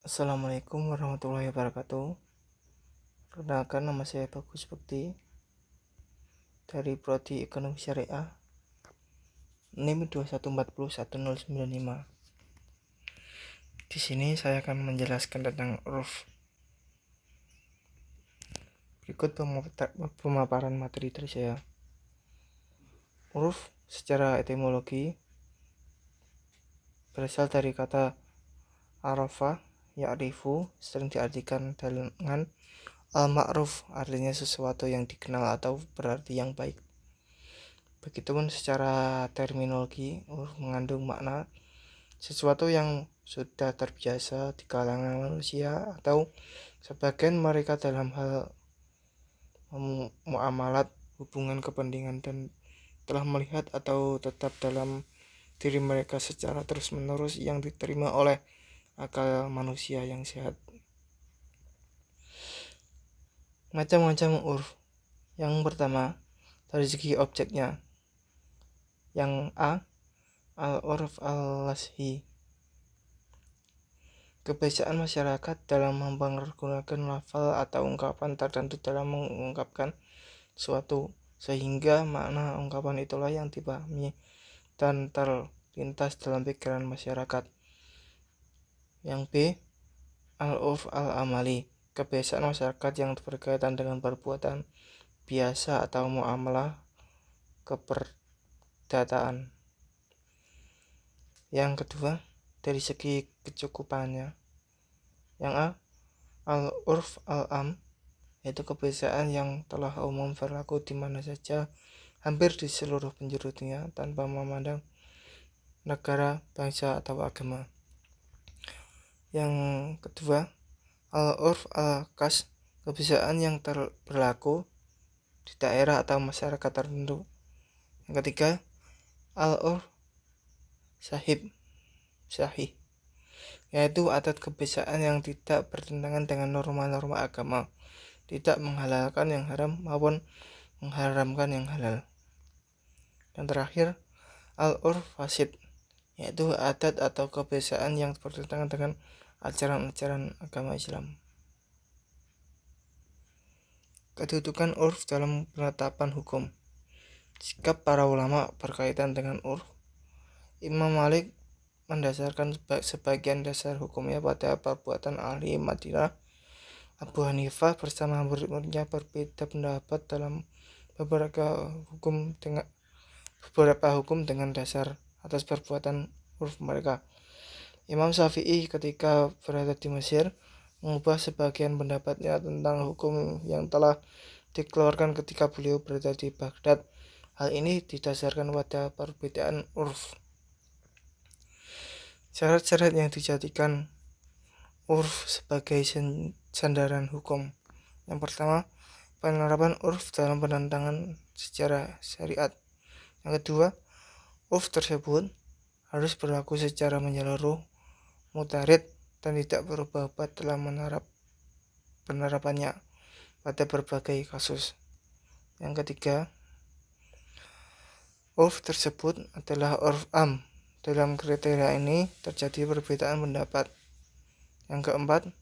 Assalamualaikum warahmatullahi wabarakatuh. Perkenalkan, nama saya Bagus Bekti dari Prodi Ekonomi Syariah, NIM 21401095. Di sini saya akan menjelaskan tentang uruf. Berikut pemaparan materi dari saya. Uruf secara etimologi berasal dari kata arafa, ya'rifu, sering diartikan dengan al-ma'ruf, artinya sesuatu yang dikenal atau berarti yang baik. Begitupun secara terminologi, uruf mengandung makna sesuatu yang sudah terbiasa di kalangan manusia atau sebagian mereka dalam hal muamalat, hubungan kepentingan, dan telah melihat atau tetap dalam diri mereka secara terus-menerus yang diterima oleh akal manusia yang sehat. Macam-macam uruf. Yang pertama, dari segi objeknya. Yang A, al-urf al-lashi, kebiasaan masyarakat dalam mempergunakan lafal atau ungkapan tertentu dalam mengungkapkan suatu, sehingga makna ungkapan itulah yang dipahami dan terlintas dalam pikiran masyarakat. Yang B, al-urf al-amali, kebiasaan masyarakat yang berkaitan dengan perbuatan biasa atau muamalah keperdataan. Yang kedua, dari segi kecukupannya. Yang A, al-urf al-am, yaitu kebiasaan yang telah umum berlaku di mana saja, hampir di seluruh penjuru dunia, tanpa memandang negara, bangsa, atau agama. Yang kedua, al-urf al-khas, kebiasaan yang berlaku di daerah atau masyarakat tertentu. Yang ketiga, al-urf sahih, yaitu adat kebiasaan yang tidak bertentangan dengan norma-norma agama, tidak menghalalkan yang haram maupun mengharamkan yang halal. Dan terakhir, al-urf fasid, yaitu adat atau kebiasaan yang bertentangan dengan ajaran-ajaran agama Islam. Kedudukan urf dalam penetapan hukum. Sikap para ulama berkaitan dengan urf. Imam Malik mendasarkan sebagian dasar hukumnya pada perbuatan ahli Madinah. Abu Hanifah bersama murid-muridnya berbeda pendapat dalam beberapa hukum dengan dasar atas perbuatan urf mereka. Imam Syafi'i ketika berada di Mesir mengubah sebagian pendapatnya tentang hukum yang telah dikeluarkan ketika beliau berada di Baghdad. Hal ini didasarkan pada perbedaan urf. Syarat-syarat yang dijadikan urf sebagai sandaran hukum. Yang pertama, penerapan urf dalam penentangan secara syariat. Yang kedua, urf tersebut harus berlaku secara menyeluruh, mutarid, dan tidak berubah-ubah dalam penerapannya pada berbagai kasus. Yang ketiga, urf tersebut adalah urf am. Dalam kriteria ini terjadi perbedaan pendapat. Yang keempat,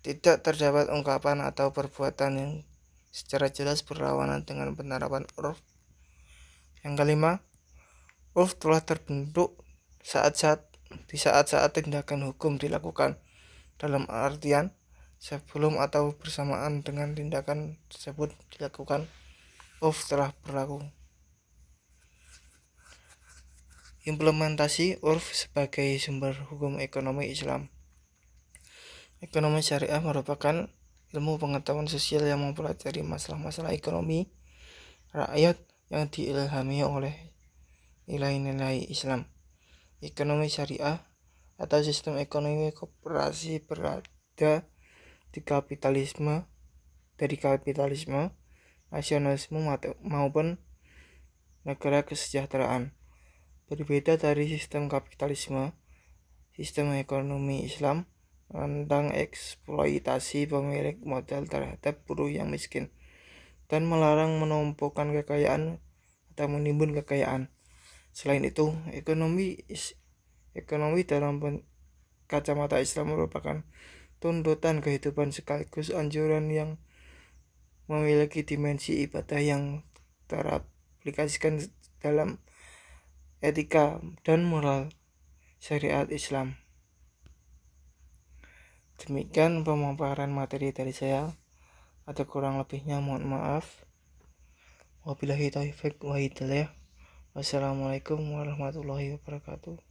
tidak terdapat ungkapan atau perbuatan yang secara jelas berlawanan dengan penerapan urf. Yang kelima, urf telah terbentuk di saat-saat tindakan hukum dilakukan, dalam artian sebelum atau bersamaan dengan tindakan tersebut dilakukan, urf telah berlaku. Implementasi urf sebagai sumber hukum ekonomi Islam. Ekonomi syariah merupakan ilmu pengetahuan sosial yang mempelajari masalah-masalah ekonomi rakyat yang diilhami oleh nilai-nilai Islam. Ekonomi syariah atau sistem ekonomi koperasi berada dari kapitalisme, nasionalisme maupun negara kesejahteraan. Berbeda dari sistem kapitalisme, sistem ekonomi Islam menentang eksploitasi pemilik modal terhadap buruh yang miskin dan melarang menumpukan kekayaan atau menimbun kekayaan. Selain itu, ekonomi dalam kacamata Islam merupakan tuntutan kehidupan sekaligus anjuran yang memiliki dimensi ibadah yang teraplikasikan dalam etika dan moral syariat Islam. Demikian pemaparan materi dari saya. Ada kurang lebihnya mohon maaf. Wabillahi taufiq wa hidayah. Wassalamualaikum warahmatullahi wabarakatuh.